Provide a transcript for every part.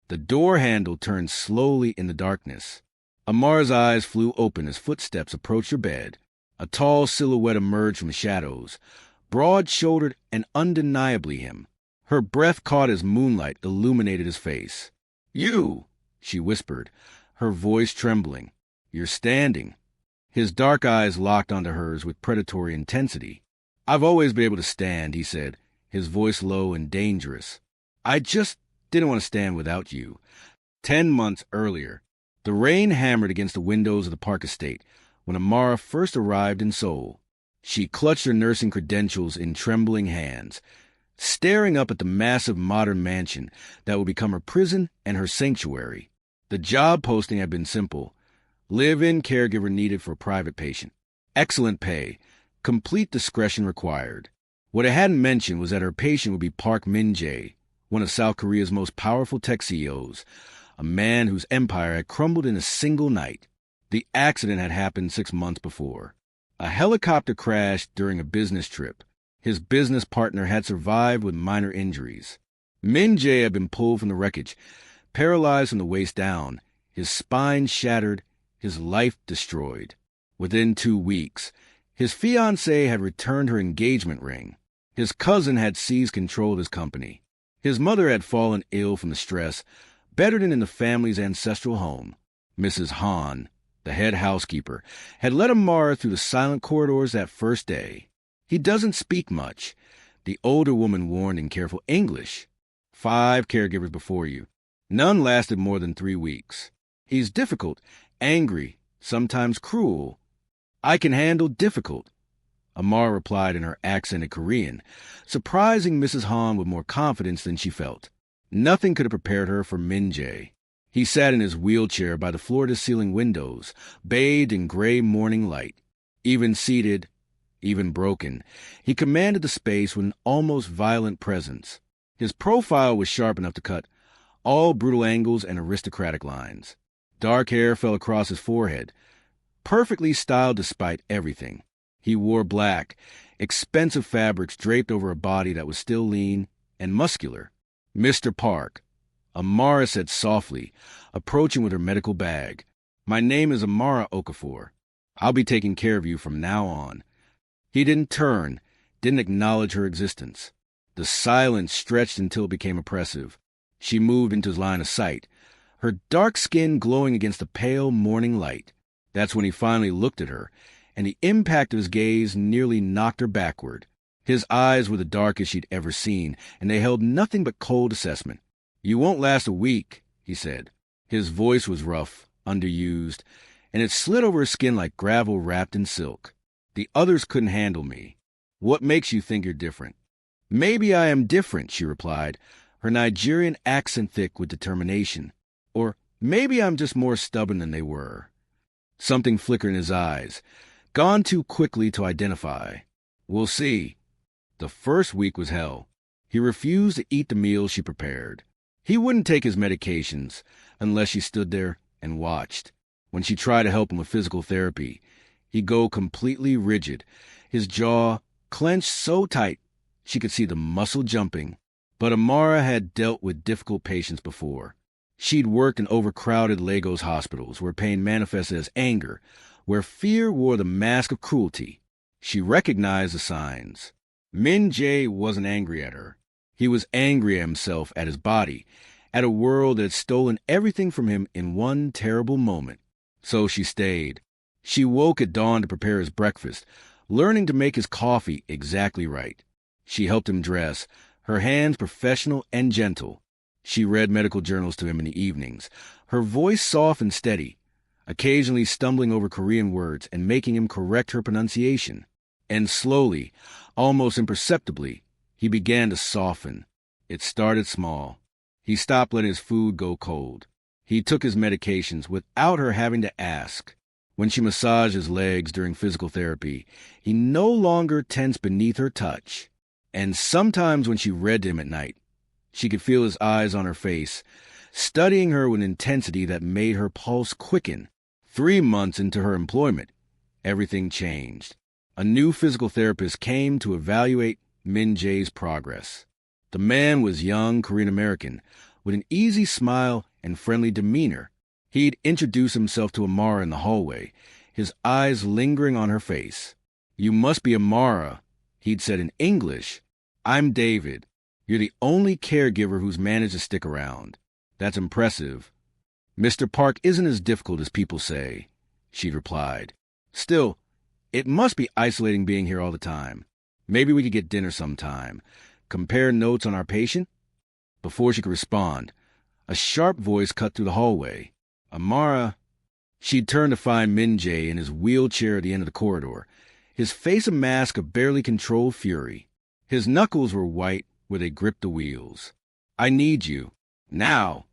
The door handle turned slowly in the darkness. Amara's eyes flew open as footsteps approached her bed. A tall silhouette emerged from the shadows, broad-shouldered and undeniably him. Her breath caught as moonlight illuminated his face. "You!" she whispered, her voice trembling. "You're standing." His dark eyes locked onto hers with predatory intensity. "I've always been able to stand," he said, his voice low and dangerous. "I just didn't want to stand without you." 10 months earlier, the rain hammered against the windows of the Park Estate when Amara first arrived in Seoul. She clutched her nursing credentials in trembling hands, staring up at the massive modern mansion that would become her prison and her sanctuary. The job posting had been simple. Live-in caregiver needed for a private patient. Excellent pay. Complete discretion required. What it hadn't mentioned was that her patient would be Park Min-jae, one of South Korea's most powerful tech CEOs, a man whose empire had crumbled in a single night. The accident had happened 6 months before. A helicopter crashed during a business trip. His business partner had survived with minor injuries. Min-jae had been pulled from the wreckage, paralyzed from the waist down, his spine shattered, his life destroyed. Within 2 weeks, his fiancée had returned her engagement ring. His cousin had seized control of his company. His mother had fallen ill from the stress, bedridden in the family's ancestral home. Mrs. Han, the head housekeeper, had led Amara through the silent corridors that first day. "He doesn't speak much," the older woman warned in careful English. 5 caregivers before you. None lasted more than 3 weeks. "He's difficult, angry, sometimes cruel." "I can handle difficult," Amara replied in her accented Korean, surprising Mrs. Han with more confidence than she felt. Nothing could have prepared her for Min-jae. He sat in his wheelchair by the floor-to-ceiling windows, bathed in gray morning light. Even seated, even broken, he commanded the space with an almost violent presence. His profile was sharp enough to cut all brutal angles and aristocratic lines. Dark hair fell across his forehead, perfectly styled despite everything. He wore black, expensive fabrics draped over a body that was still lean and muscular. "Mr. Park," Amara said softly, approaching with her medical bag. "My name is Amara Okafor. I'll be taking care of you from now on." He didn't turn, didn't acknowledge her existence. The silence stretched until it became oppressive. She moved into his line of sight, her dark skin glowing against the pale morning light. That's when he finally looked at her, and the impact of his gaze nearly knocked her backward. His eyes were the darkest she'd ever seen, and they held nothing but cold assessment. "You won't last a week," he said. His voice was rough, underused, and it slid over her skin like gravel wrapped in silk. "The others couldn't handle me. What makes you think you're different?" "Maybe I am different," she replied, her Nigerian accent thick with determination. "Or maybe I'm just more stubborn than they were." Something flickered in his eyes, gone too quickly to identify. "We'll see." The first week was hell. He refused to eat the meals she prepared. He wouldn't take his medications unless she stood there and watched. When she tried to help him with physical therapy, he'd go completely rigid, his jaw clenched so tight she could see the muscle jumping. But Amara had dealt with difficult patients before. She'd worked in overcrowded Lagos hospitals where pain manifested as anger, where fear wore the mask of cruelty. She recognized the signs. Min-jae wasn't angry at her. He was angry at himself, at his body, at a world that had stolen everything from him in one terrible moment. So she stayed. She woke at dawn to prepare his breakfast, learning to make his coffee exactly right. She helped him dress, her hands professional and gentle. She read medical journals to him in the evenings, her voice soft and steady, occasionally stumbling over Korean words and making him correct her pronunciation. And slowly, almost imperceptibly, he began to soften. It started small. He stopped letting his food go cold. He took his medications without her having to ask. When she massaged his legs during physical therapy, he no longer tensed beneath her touch. And sometimes when she read to him at night, she could feel his eyes on her face, studying her with an intensity that made her pulse quicken. 3 months into her employment, everything changed. A new physical therapist came to evaluate Min-jae's progress. The man was young Korean-American, with an easy smile and friendly demeanor. He'd introduced himself to Amara in the hallway, his eyes lingering on her face. "You must be Amara," he'd said in English. "I'm David. You're the only caregiver who's managed to stick around. That's impressive." "Mr. Park isn't as difficult as people say," she'd replied. "Still, it must be isolating being here all the time. Maybe we could get dinner sometime. Compare notes on our patient?" Before she could respond, a sharp voice cut through the hallway. "Amara." She'd turned to find Minjae in his wheelchair at the end of the corridor, his face a mask of barely controlled fury. His knuckles were white where they gripped the wheels. "I need you. Now."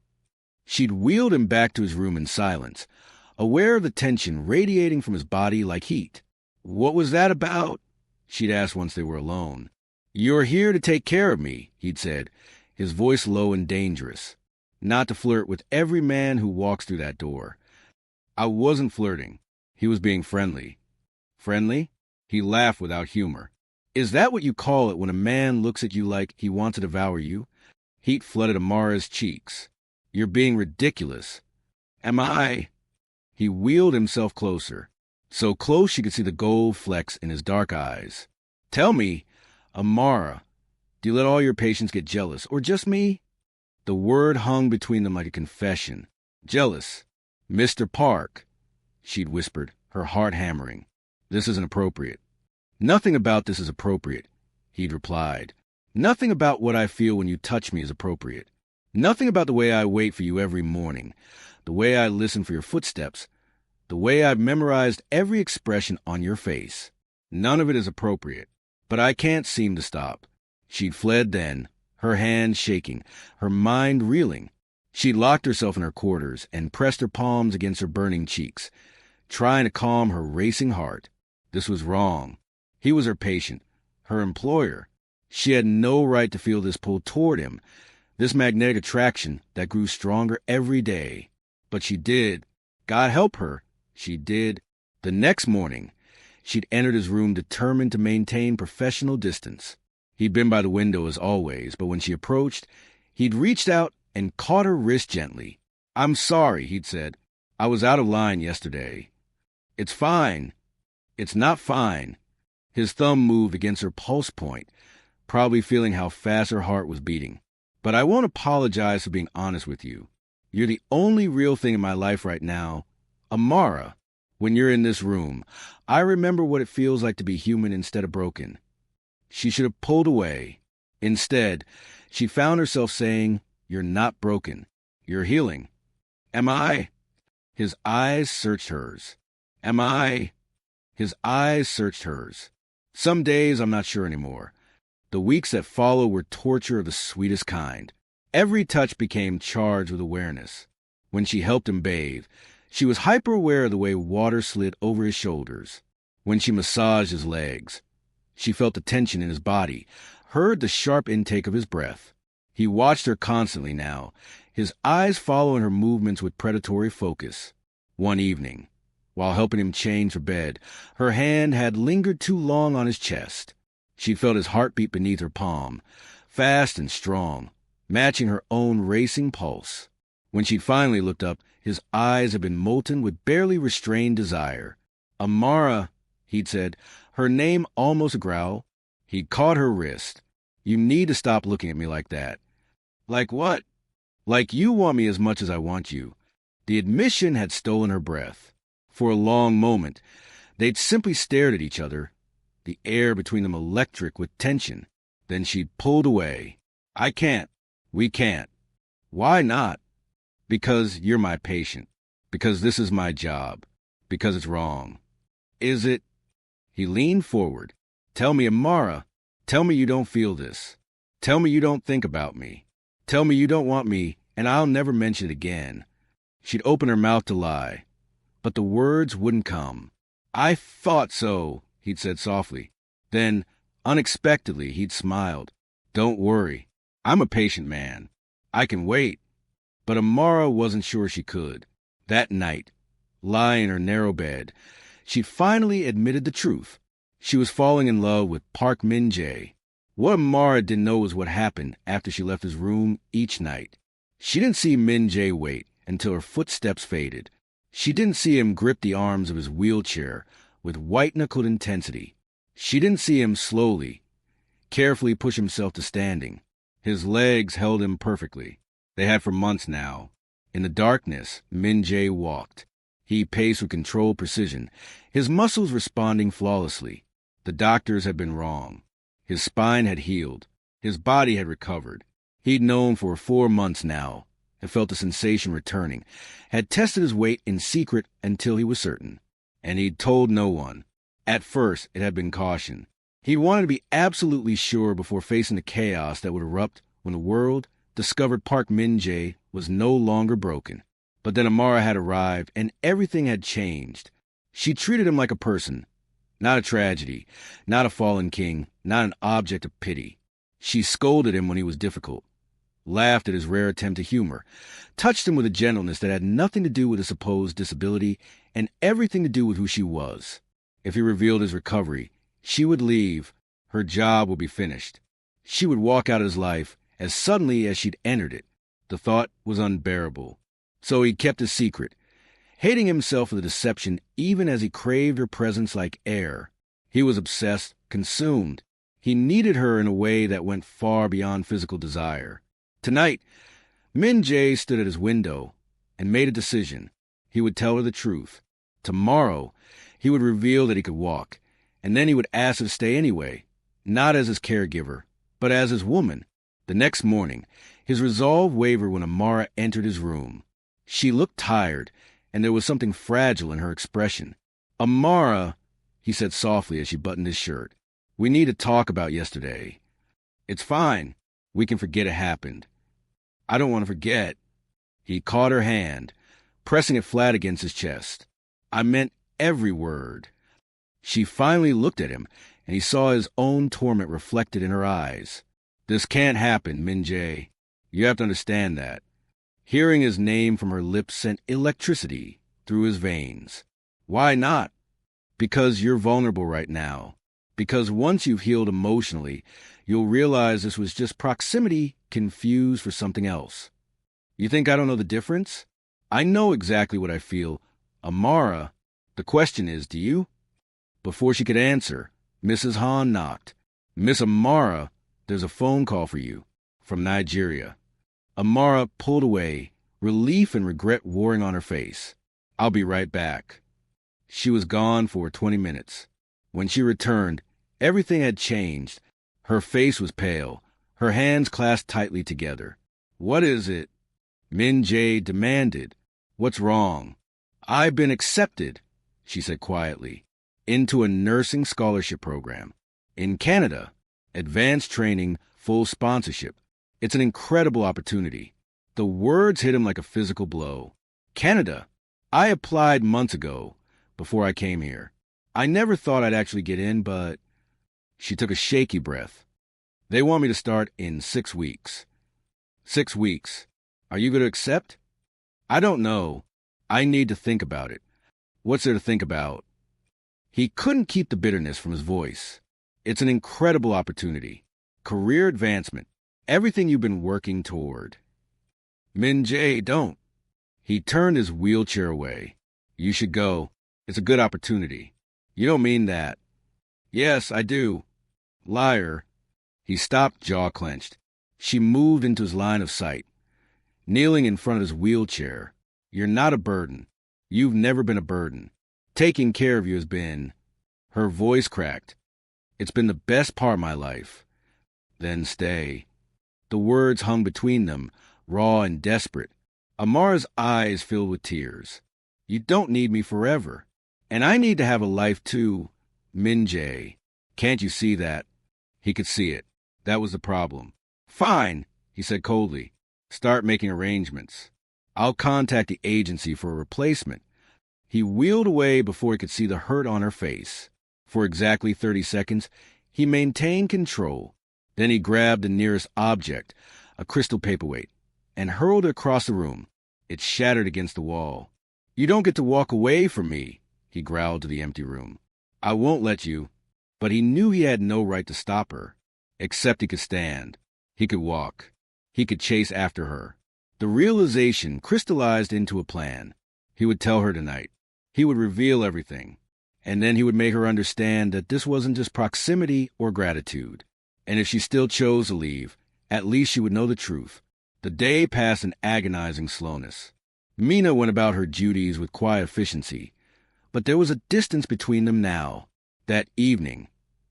She'd wheeled him back to his room in silence, aware of the tension radiating from his body like heat. "What was that about?" she'd asked once they were alone. "You're here to take care of me," he'd said, his voice low and dangerous. "Not to flirt with every man who walks through that door." I wasn't flirting. He was being friendly. "Friendly?" He laughed without humor. "Is that what you call it when a man looks at you like he wants to devour you?" Heat flooded Amara's cheeks. "You're being ridiculous." "Am I?" He wheeled himself closer, so close she could see the gold flecks in his dark eyes. "Tell me, Amara, do you let all your patients get jealous, or just me?" The word hung between them like a confession. "Jealous. Mr. Park," she'd whispered, her heart hammering. "This isn't appropriate." "Nothing about this is appropriate," he'd replied. "Nothing about what I feel when you touch me is appropriate. Nothing about the way I wait for you every morning, the way I listen for your footsteps, the way I've memorized every expression on your face. None of it is appropriate. But I can't seem to stop." She'd fled then, her hands shaking, her mind reeling. She'd locked herself in her quarters and pressed her palms against her burning cheeks, trying to calm her racing heart. This was wrong. He was her patient, her employer. She had no right to feel this pull toward him, this magnetic attraction that grew stronger every day. But she did. God help her, she did. The next morning, she'd entered his room determined to maintain professional distance. He'd been by the window as always, but when she approached, he'd reached out and caught her wrist gently. "I'm sorry," he'd said. "I was out of line yesterday." "It's fine." "It's not fine." His thumb moved against her pulse point, probably feeling how fast her heart was beating. "But I won't apologize for being honest with you. You're the only real thing in my life right now. Amara, when you're in this room, I remember what it feels like to be human instead of broken." She should have pulled away. Instead, she found herself saying, "You're not broken. You're healing." "Am I?" His eyes searched hers. "Am I?" His eyes searched hers. Some days I'm not sure anymore. The weeks that follow were torture of the sweetest kind. Every touch became charged with awareness. When she helped him bathe, she was hyper-aware of the way water slid over his shoulders. When she massaged his legs, she felt the tension in his body, heard the sharp intake of his breath. He watched her constantly now, his eyes following her movements with predatory focus. One evening, while helping him change for bed, her hand had lingered too long on his chest. She felt his heartbeat beneath her palm, fast and strong, matching her own racing pulse. When she'd finally looked up, his eyes had been molten with barely restrained desire. "Amara," he'd said, her name almost a growl. He'd caught her wrist. "You need to stop looking at me like that." "Like what?" "Like you want me as much as I want you." The admission had stolen her breath. For a long moment, they'd simply stared at each other, the air between them electric with tension. Then she'd pulled away. "I can't. We can't." "Why not?" "Because you're my patient. Because this is my job. Because it's wrong." "Is it?" He leaned forward. "Tell me, Amara. Tell me you don't feel this. Tell me you don't think about me. Tell me you don't want me, and I'll never mention it again." She'd open her mouth to lie, but the words wouldn't come. "I thought so," he'd said softly. Then, unexpectedly, he'd smiled. "Don't worry. I'm a patient man. I can wait." But Amara wasn't sure she could. That night, lying in her narrow bed, she'd finally admitted the truth. She was falling in love with Park Min-jae. What Amara didn't know was what happened after she left his room each night. She didn't see Min Jae wait until her footsteps faded. She didn't see him grip the arms of his wheelchair with white-knuckled intensity. She didn't see him slowly, carefully push himself to standing. His legs held him perfectly. They had for months now. In the darkness, Min Jae walked. He paced with controlled precision, his muscles responding flawlessly. The doctors had been wrong. His spine had healed. His body had recovered. He'd known for 4 months now, had felt the sensation returning, had tested his weight in secret until he was certain. And he'd told no one. At first, it had been caution. He wanted to be absolutely sure before facing the chaos that would erupt when the world discovered Park Min-jae was no longer broken. But then Amara had arrived, and everything had changed. She treated him like a person, not a tragedy, not a fallen king, not an object of pity. She scolded him when he was difficult, laughed at his rare attempt at humor, touched him with a gentleness that had nothing to do with his supposed disability and everything to do with who she was. If he revealed his recovery, she would leave. Her job would be finished. She would walk out of his life as suddenly as she'd entered it. The thought was unbearable. So he kept his secret, hating himself for the deception even as he craved her presence like air. He was obsessed, consumed. He needed her in a way that went far beyond physical desire. Tonight, Min-jae stood at his window and made a decision. He would tell her the truth. Tomorrow, he would reveal that he could walk, and then he would ask her to stay anyway, not as his caregiver, but as his woman. The next morning, his resolve wavered when Amara entered his room. She looked tired, and there was something fragile in her expression. "Amara," he said softly as she buttoned his shirt, "we need to talk about yesterday." "It's fine. We can forget it happened." "I don't want to forget." He caught her hand, pressing it flat against his chest. "I meant every word." She finally looked at him, and he saw his own torment reflected in her eyes. "This can't happen, Min-jae. You have to understand that." Hearing his name from her lips sent electricity through his veins. "Why not?" "Because you're vulnerable right now. Because once you've healed emotionally, you'll realize this was just proximity confused for something else." "You think I don't know the difference?" "I know exactly what I feel. Amara, the question is, do you?" Before she could answer, Mrs. Han knocked. "Miss Amara, there's a phone call for you. From Nigeria." Amara pulled away, relief and regret warring on her face. "I'll be right back." She was gone for 20 minutes. When she returned, everything had changed. Her face was pale, her hands clasped tightly together. "What is it?" Min-jae demanded. "What's wrong?" "I've been accepted," she said quietly, "into a nursing scholarship program. In Canada, advanced training, full sponsorship. It's an incredible opportunity." The words hit him like a physical blow. "Canada? I applied months ago, before I came here. I never thought I'd actually get in, but..." She took a shaky breath. "They want me to start in 6 weeks." 6 weeks. Are you going to accept?" "I don't know. I need to think about it." "What's there to think about?" He couldn't keep the bitterness from his voice. "It's an incredible opportunity. Career advancement. Everything you've been working toward." "Min-jae, don't." He turned his wheelchair away. "You should go. It's a good opportunity." "You don't mean that." "Yes, I do." "Liar." He stopped, jaw clenched. She moved into his line of sight, kneeling in front of his wheelchair. "You're not a burden. You've never been a burden. Taking care of you has been..." Her voice cracked. "It's been the best part of my life." "Then stay." The words hung between them, raw and desperate. Amara's eyes filled with tears. "You don't need me forever. And I need to have a life too, Min-jae. Can't you see that?" He could see it. That was the problem. "Fine," he said coldly. "Start making arrangements. I'll contact the agency for a replacement." He wheeled away before he could see the hurt on her face. For exactly 30 seconds, he maintained control. Then he grabbed the nearest object, a crystal paperweight, and hurled it across the room. It shattered against the wall. "You don't get to walk away from me," he growled to the empty room. "I won't let you." But he knew he had no right to stop her. Except he could stand. He could walk. He could chase after her. The realization crystallized into a plan. He would tell her tonight. He would reveal everything. And then he would make her understand that this wasn't just proximity or gratitude. And if she still chose to leave, at least she would know the truth. The day passed in agonizing slowness. Mina went about her duties with quiet efficiency, but there was a distance between them now. That evening,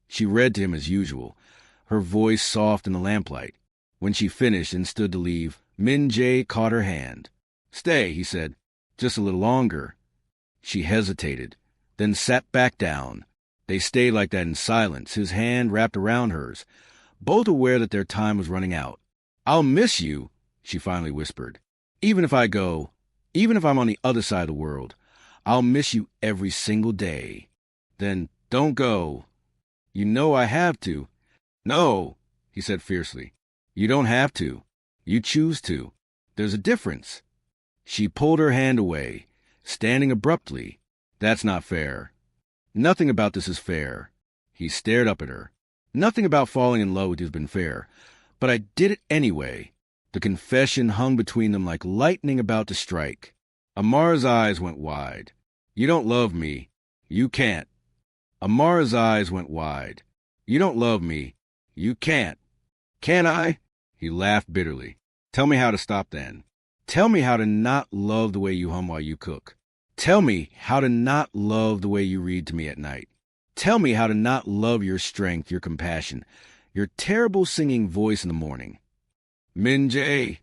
she read to him as usual, her voice soft in the lamplight. When she finished and stood to leave, Min-jae caught her hand. "Stay," he said. "Just a little longer." She hesitated, then sat back down. They stayed like that in silence, his hand wrapped around hers, both aware that their time was running out. "I'll miss you," she finally whispered. "Even if I go, even if I'm on the other side of the world, I'll miss you every single day." "Then don't go." "You know I have to." "No," he said fiercely. "You don't have to. You choose to. There's a difference." She pulled her hand away, standing abruptly. "That's not fair." "Nothing about this is fair." He stared up at her. "Nothing about falling in love with you has been fair. But I did it anyway." The confession hung between them like lightning about to strike. Amara's eyes went wide. "You don't love me. You can't." Amara's eyes went wide. "You don't love me. You can't." "Can't I?" He laughed bitterly. "Tell me how to stop then. Tell me how to not love the way you hum while you cook. Tell me how to not love the way you read to me at night. Tell me how to not love your strength, your compassion, your terrible singing voice in the morning." "Min-jae,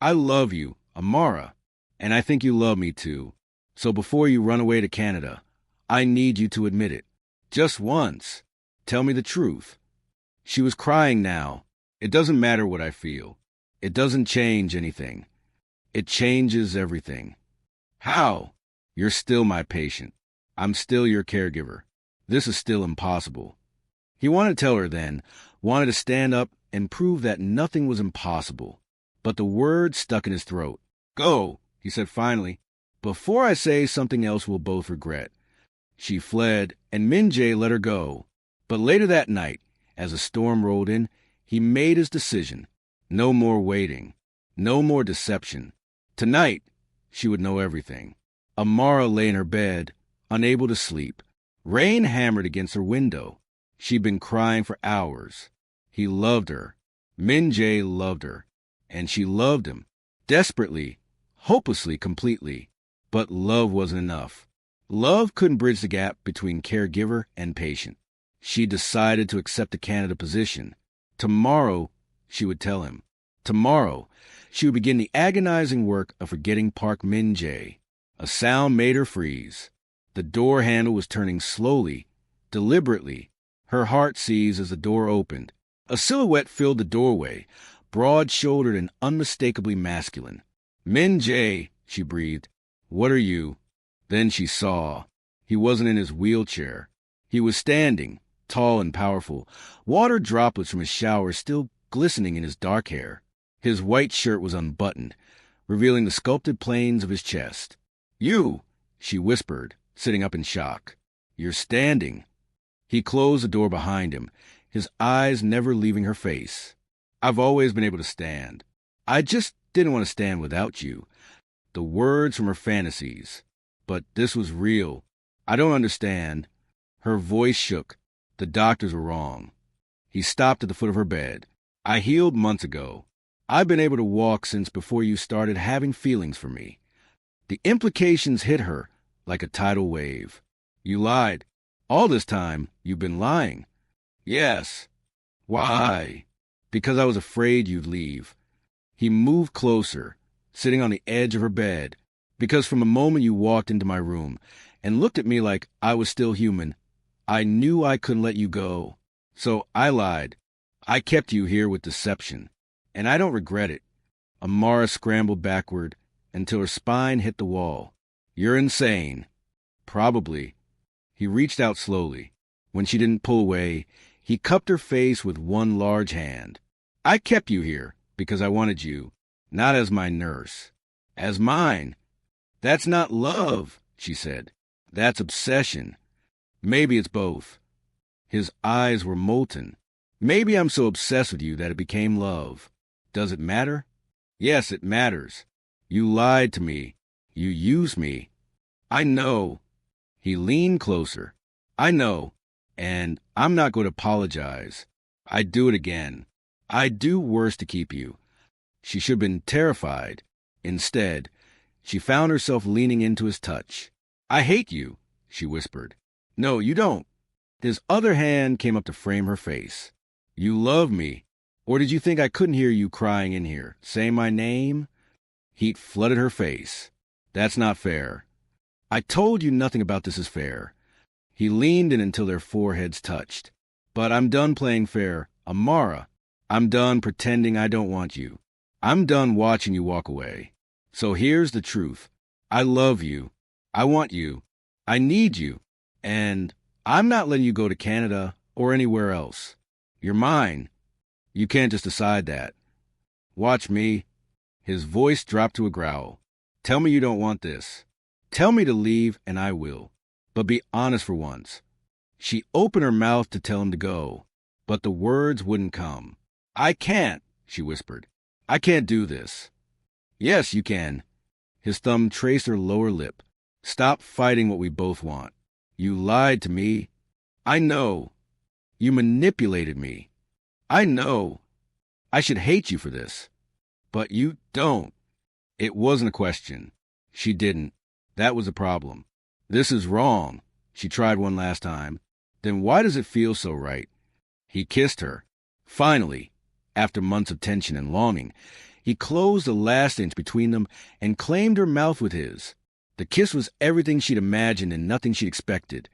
I love you, Amara, and I think you love me too. So before you run away to Canada, I need you to admit it. Just once. Tell me the truth." She was crying now. "It doesn't matter what I feel. It doesn't change anything. It changes everything." "How?" "You're still my patient. I'm still your caregiver. This is still impossible." He wanted to tell her then, wanted to stand up and prove that nothing was impossible. But the words stuck in his throat. "Go," he said finally, "before I say something else we'll both regret." She fled, and Min-jae let her go. But later that night, as the storm rolled in, he made his decision. No more waiting. No more deception. Tonight, she would know everything. Amara lay in her bed, unable to sleep. Rain hammered against her window. She'd been crying for hours. He loved her. Min-jae loved her. And she loved him. Desperately, hopelessly, completely. But love wasn't enough. Love couldn't bridge the gap between caregiver and patient. She decided to accept the Canada position. Tomorrow, she would tell him. Tomorrow, she would begin the agonizing work of forgetting Park Min-jae. A sound made her freeze. The door handle was turning slowly, deliberately. Her heart seized as the door opened. A silhouette filled the doorway, broad-shouldered and unmistakably masculine. "Min-jae," she breathed. "What are you?" Then she saw. He wasn't in his wheelchair. He was standing, tall and powerful, water droplets from his shower still glistening in his dark hair. His white shirt was unbuttoned, revealing the sculpted planes of his chest. "You," she whispered, sitting up in shock. "You're standing." He closed the door behind him, his eyes never leaving her face. "I've always been able to stand. I just didn't want to stand without you." The words from her fantasies. But this was real. "I don't understand." Her voice shook. The doctors were wrong. He stopped at the foot of her bed. "I healed months ago. I've been able to walk since before you started having feelings for me." The implications hit her like a tidal wave. "You lied. All this time, you've been lying." "Yes." "Why?" "Because I was afraid you'd leave." He moved closer, sitting on the edge of her bed. "Because from the moment you walked into my room and looked at me like I was still human, I knew I couldn't let you go. So I lied. I kept you here with deception. And I don't regret it." Amara scrambled backward until her spine hit the wall. "You're insane." "Probably." He reached out slowly. When she didn't pull away, he cupped her face with one large hand. "I kept you here because I wanted you, not as my nurse. As mine." "That's not love," she said. "That's obsession. Maybe it's both." His eyes were molten. "Maybe I'm so obsessed with you that it became love. Does it matter?" Yes, it matters. You lied to me. You used me. I know. He leaned closer. I know. And I'm not going to apologize. I'd do it again. I'd do worse to keep you. She should have been terrified. Instead, she found herself leaning into his touch. I hate you, she whispered. No, you don't. His other hand came up to frame her face. You love me. Or did you think I couldn't hear you crying in here? Say my name? Heat flooded her face. That's not fair. I told you nothing about this is fair. He leaned in until their foreheads touched. But I'm done playing fair. Amara, I'm done pretending I don't want you. I'm done watching you walk away. So here's the truth. I love you. I want you. I need you. And I'm not letting you go to Canada or anywhere else. You're mine. You can't just decide that. Watch me. His voice dropped to a growl. Tell me you don't want this. Tell me to leave and I will. But be honest for once. She opened her mouth to tell him to go, but the words wouldn't come. I can't, she whispered. I can't do this. Yes, you can. His thumb traced her lower lip. Stop fighting what we both want. You lied to me. I know. You manipulated me. I know. I should hate you for this. But you don't. It wasn't a question. She didn't. That was a problem. This is wrong. She tried one last time. Then why does it feel so right? He kissed her. Finally, after months of tension and longing, he closed the last inch between them and claimed her mouth with his. The kiss was everything she'd imagined and nothing she'd expected.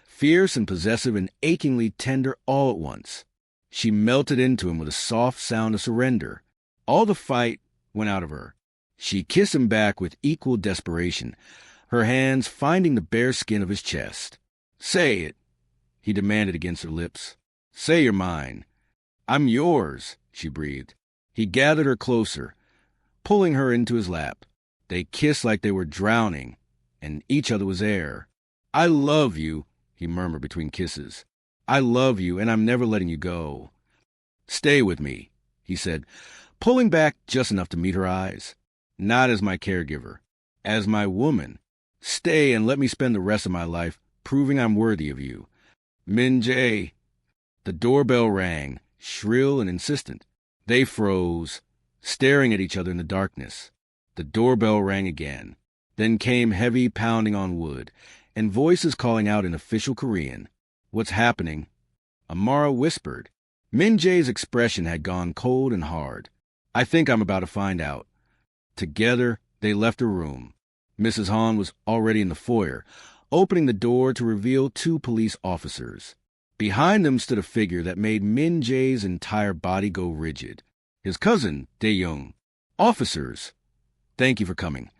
Fierce and possessive and achingly tender all at once. She melted into him with a soft sound of surrender. All the fight went out of her. She kissed him back with equal desperation, her hands finding the bare skin of his chest. Say it, he demanded against her lips. Say you're mine. I'm yours, she breathed. He gathered her closer, pulling her into his lap. They kissed like they were drowning, and each other was air. I love you, he murmured between kisses. I love you, and I'm never letting you go. Stay with me, he said, pulling back just enough to meet her eyes. Not as my caregiver, as my woman. Stay and let me spend the rest of my life proving I'm worthy of you. Min Jae. The doorbell rang, shrill and insistent. They froze, staring at each other in the darkness. The doorbell rang again. Then came heavy pounding on wood, and voices calling out in official Korean. What's happening? Amara whispered. Min Jae's expression had gone cold and hard. I think I'm about to find out. Together, they left her room. Mrs. Han was already in the foyer, opening the door to reveal 2 police officers. Behind them stood a figure that made Min Jae's entire body go rigid. His cousin, Dae-young. Officers. Thank you for coming,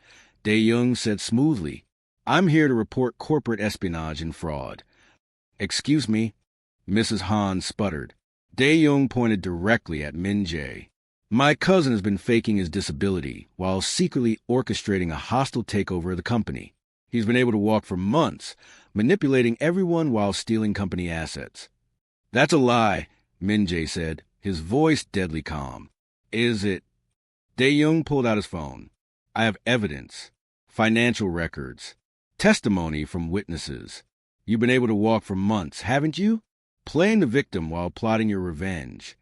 Dae-young said smoothly. I'm here to report corporate espionage and fraud. Excuse me, Mrs. Han sputtered. Dae-young pointed directly at Min Jae. My cousin has been faking his disability while secretly orchestrating a hostile takeover of the company. He's been able to walk for months, manipulating everyone while stealing company assets. That's a lie, Min Jae said, his voice deadly calm. Is it? Dae-young pulled out his phone. I have evidence, financial records, testimony from witnesses. You've been able to walk for months, haven't you? Playing the victim while plotting your revenge.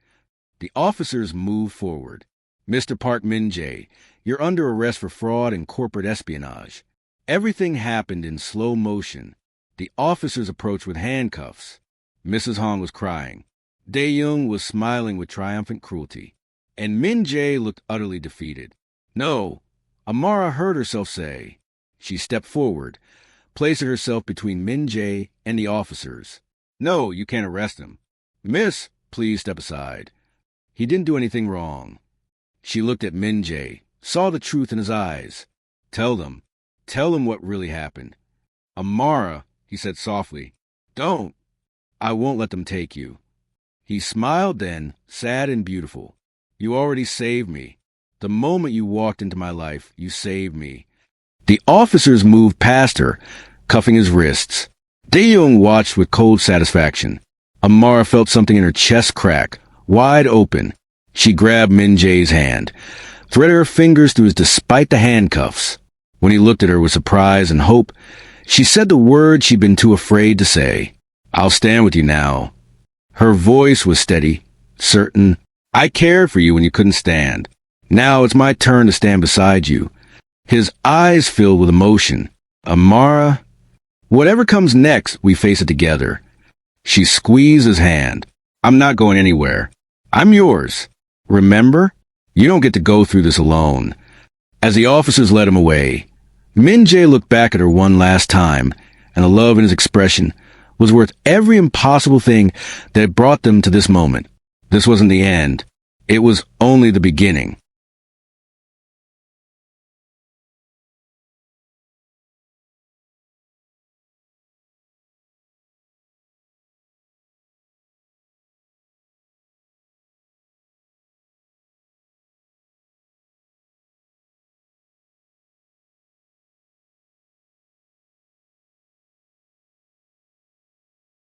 The officers moved forward. Mr. Park Min Jae, you're under arrest for fraud and corporate espionage. Everything happened in slow motion. The officers approached with handcuffs. Mrs. Han was crying. Dae-young was smiling with triumphant cruelty. And Min Jae looked utterly defeated. No, Amara heard herself say. She stepped forward, placing herself between Min Jae and the officers. No, you can't arrest him. Miss, please step aside. He didn't do anything wrong. She looked at Min Jae, saw the truth in his eyes. Tell them what really happened. Amara, he said softly, don't. I won't let them take you. He smiled then, sad and beautiful. You already saved me. The moment you walked into my life, you saved me. The officers moved past her, cuffing his wrists. Dae-young watched with cold satisfaction. Amara felt something in her chest crack, wide open. She grabbed Min Jae's hand. threaded her fingers through his despite the handcuffs. When he looked at her with surprise and hope, she said the word she'd been too afraid to say. "I'll stand with you now." Her voice was steady, certain. "I cared for you when you couldn't stand. Now it's my turn to stand beside you." His eyes filled with emotion. "Amara, whatever comes next, we face it together." She squeezed his hand. "I'm not going anywhere. I'm yours. Remember? You don't get to go through this alone." As the officers led him away, Min Jae looked back at her one last time, and the love in his expression was worth every impossible thing that had brought them to this moment. This wasn't the end. It was only the beginning.